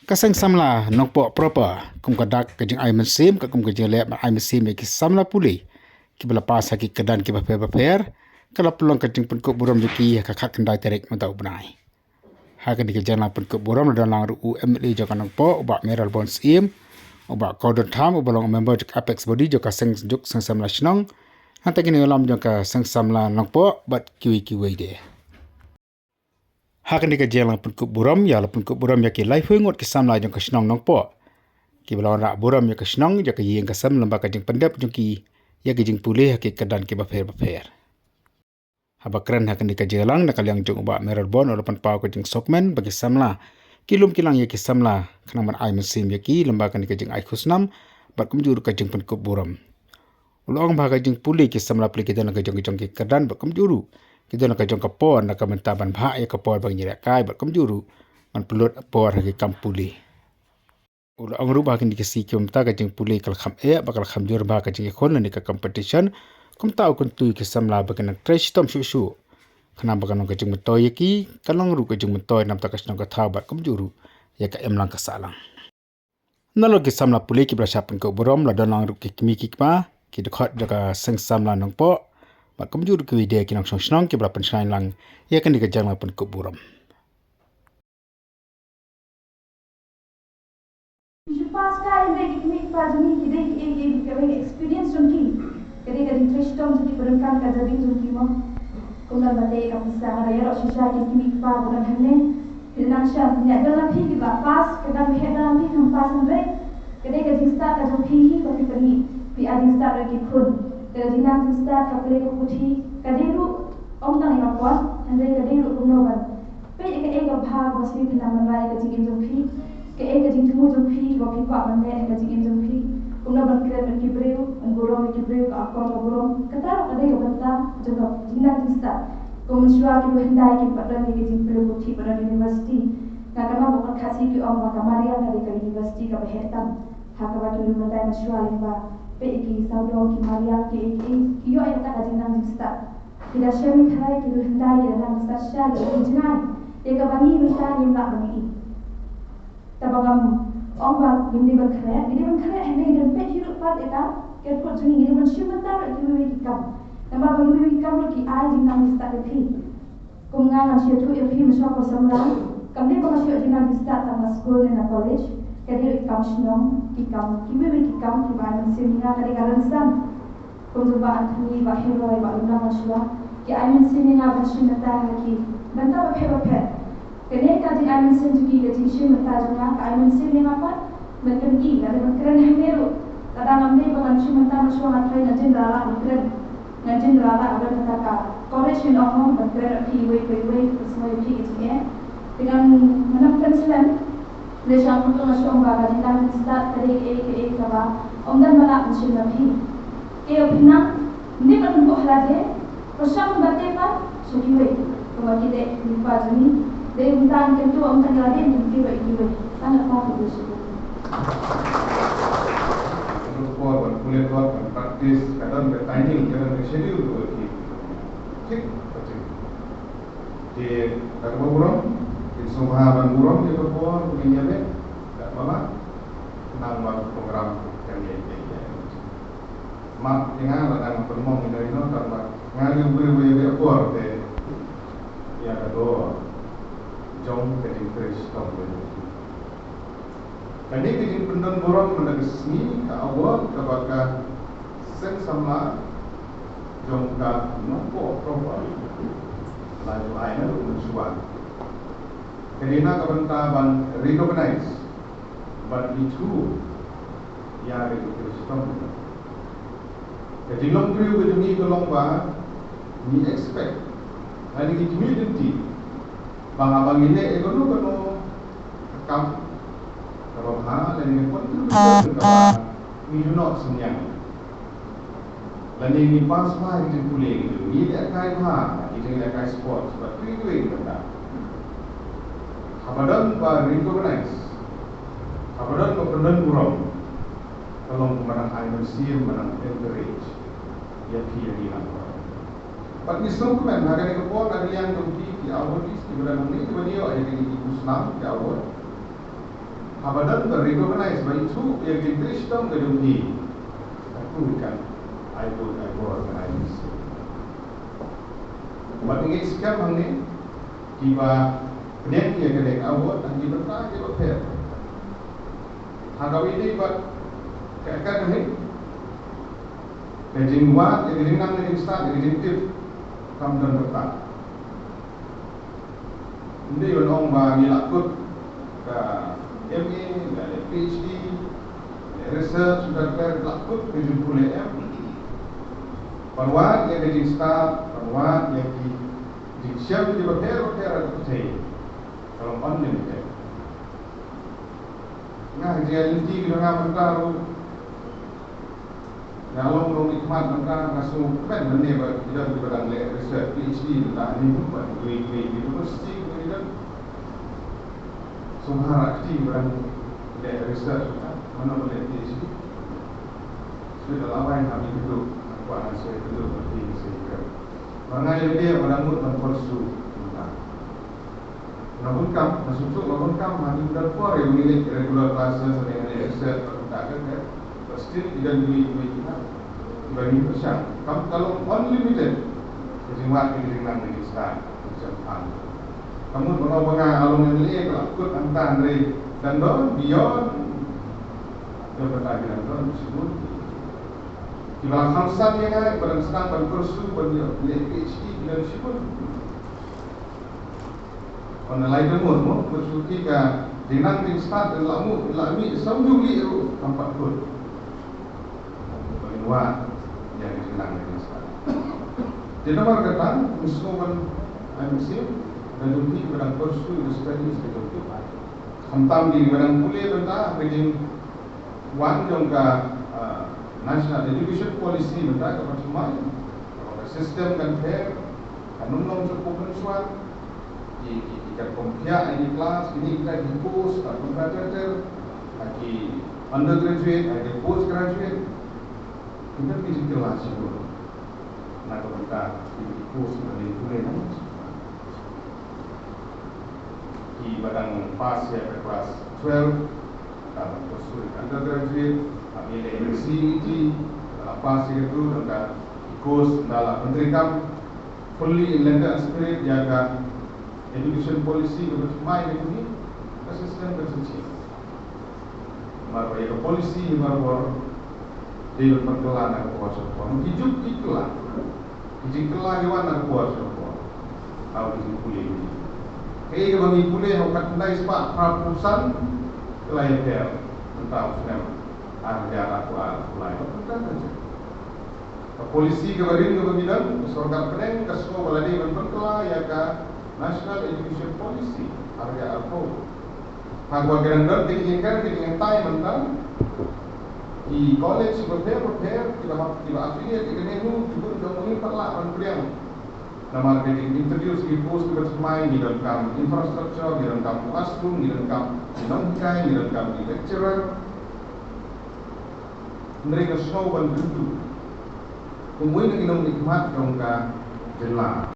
Kasang samla nokpo proper kum kadak kajing ai mesim ka kum kajing le ai mesim ki samla puli ki bela pas ki kedan ki baper kala pelong kajing pun ko buram ki ka khat kendai terek mentau benai ha ka dikajang la pun ko buram dan lang ru MLA jo kanang po ba meral bon sim ba kodon tham balong member jok apex body jo ka seng juk sang samla shnong hanta kini ulam jo ka sang samla nokpo bat kiwi de Hakan di kerja lang pun kup buram ya lapun kup buram ya ki life ngot ki samla jong ka snong nong po ki belawan rak buram ya ka snong ya ka yeng ka sam lamba ka jing pendap jong ki ya ki jing pulih ki kedan ki bafer haba keren hakan di kerja lang nakal yang jong ba meral bon olapan pau ka jing sokmen bagi samla kilum kilang ya ki samla kana man ai mesim ya ki lamba ka jing ai khusnam bat kum juru ka jing pun kup buram ulong ba ka jing pulih ki samla pulih kita nak jong ki kedan bat kum juru kita nak jong kapor nak mentaban bah ya kapor bang nyirak kai bat kum juru man pelut por ki kampuli ulo ang rubah kin dikasi kum ta ka jing puli kal kham bakal kham jur ba ka jing khon ni ka competition kum ta kun tu ki samla ba kan trash tom shu khana ba kan ka jing metoy ki kalong ru ka jing metoy nam ta ka snong ka tha bat kum juru ya ka emlang ka salang nalo ki samla puli ki brasapun ko borom la dalang ru ki kimi ki pa ki dekhot jaka seng samla nong po Mak kemjur ke video ki nang song ki berapa pensain lang ia kan dikejar pun ke buram. Pas kali baik ini pas ni kita experience jumki. Kadang interest jumki berengkan kajabi jumki mo. Kumla bate ka pisa raya ro shisha ki kimi pa bukan hene. Kita sya ni dalam pi ki pas kadang he dalam pi ham pas andre. Kadang start ka jumpi ki pergi pi ading start ki khun. Kadang start ka pele ko puthi kadang om tang ina pon andre kadang umnoban. Pe ka bhag wasli pina manrai ka jigim jumpi. Ke jing tumu jumpi wa pi pa mande ka jigim jumpi. Kumna ban kira ban kibreu an borom kibreu ka akon ka borom kataro kadang ka banta jaga jinang start. Komunshwa ki hendai ki padan ki jing pele puthi pada university. Kakama bukan kasih ki om ka maria ka university ka behetam. Hakaba ki mandai mashwa limba. Pe ki saudo ki maria ki yo ay ta jinang start. Tidak syami thai ki hendai dan start sya ki jinang. Eka bangi minta nyimla bangi. Tabagam omba gindi berkeret hendak dan pet hidup pat eka kerpot juni gindi mensyumata ki wiwi kam. Nama bagi wiwi kam ki ai jinang start pi. Kumngan sya tu pi masya ko samla. Kamne ko masya jinang start tang school na college. Kadi kam shnong ki kam ki wiwi ki kam ki ba semina kadi karan sam. Kumzuba antni ba hero ba una masya ki ai semina mensyumata ki banta ba pet. Kene ka jing amin senjuki ka jing shin mata junga ka amin sin ni apa meten ki ka de keren hemero kadang amne ba man shin mata maswa ngatrai na jin rala ada mata ka college in of ba keren pi we semua pi ki dengan mana translate le sha ko na shom ba ka jing amin start kare ke ka ba ondan mala shin na pi ke opina ni ba ko halade prosam ba te pa suki we ko ba ki de ni pa juni Dari hutan kentu orang lari yang kira sangat bagus bersyukur. For kuliah praktis kadang timing kadang schedule tu lagi. Cik, cik. Di kata burung, di sumahan burung di berbuat punya ni, tak mana nambah program yang ini. Mak jangan ada pertemuan dari mana karena ngali beri ekor deh. Ya kedua. Jom ke interest kamu. Kini kita pendon borong menegasni ke awal kepada sen sama jom ke nomor profil lalu aina mencuat. Kerana kebantaban recognize but itu ya interest kamu. Jadi lomba begini lomba ni expect hari ini community bang ini ekonomi kam kalau hal ini pun itu ni not senyap dan ini pas lah itu boleh gitu ini tak kait ha ini tak kait sport sebab itu benda habadan ba recognize habadan ba pendan kurang kalau mana high museum mana encourage ya kiri lah. Bagi dokumen hari ini kepon ada yang di awal di bulan ini dia ada di Islam di awal. abadan recognize by itu yang Kristen kedua aku kan I organize buat ingin sikap hangni kiba kedek ya kedek awak dan kiba tak kiba fair hagawi ini buat keakan ni kejing buat kejing nang kejing start kejing tip kam dan betak ini orang bagi lakut ke MA, PhD, research sudah lakut kejing pulih Perwat yang kejing start, perwat yang kejing siap di hotel atau percaya kalau unlimited. Nah, dia inti kita mengaru kalau belum nikmat maka langsung kan benar bahawa kita berbarang research PhD tentang ini pun buat universiti kemudian semua aktif berang research mana boleh PhD sudah lama yang kami duduk aku saya duduk berarti saya Mangai dia menamut dan persu namun kam masuk namun kam hanya berpor yang milik regular classes dengan research tak kan pasti tidak duit kita bagi persiap kalau unlimited kejimat kejingan ini start macam kamu bangga alung ini kalau ikut antan dari dan don beyond yang bertahan don sebut di belakang hamsan yang ada barang senang berkursu bermilik PhD dan sebut on lain temur bersuti ke jenang di start dan lami sambil liu tempat pun luar yang dikenang dengan sekali. Jadi nomor kata, musuhan musim dan jumpi barang kursu study seperti itu. Hantam di barang kuliah benda, begini wan jangka national education policy benda macam mana? Sistem kan fair, kan nom cukup mensuat, jika kompiak ini kelas, ini kita di post, atau graduate, lagi undergraduate, lagi postgraduate. Kita pergi kelas dulu. Nak kita di kurs dari kuliah ni. Di badang pas ya ke kelas 12, dalam kursus undergraduate, ambil MCET, dalam pas itu dan kurs dalam menteri kam fully in letter and spirit jaga education policy bermain ini asisten bersuci. Maka ya policy baru dia berkelan dengan kuasa kuasa. Hidup itulah. Hidup kelah hewan dengan kuasa kuasa. Tahu hidup kuliah ini. Kaya bagi kuliah orang kendai sebab prapusan kelahir tentang senam harga aku lain. Bukan saja. Polisi kebarin kebagian sorga peneng kesemua baladi berkelah ya ke National Education Policy harga aku. Hagwa gerandar diinginkan time tentang di college prepare tiba affiliate dengan itu juga sudah mengimpar lah orang nama marketing introduce di post bermain di dalam infrastructure di dalam classroom di dalam nongkai di dalam lecturer mereka semua bantu kemudian kita nikmat dongka jelas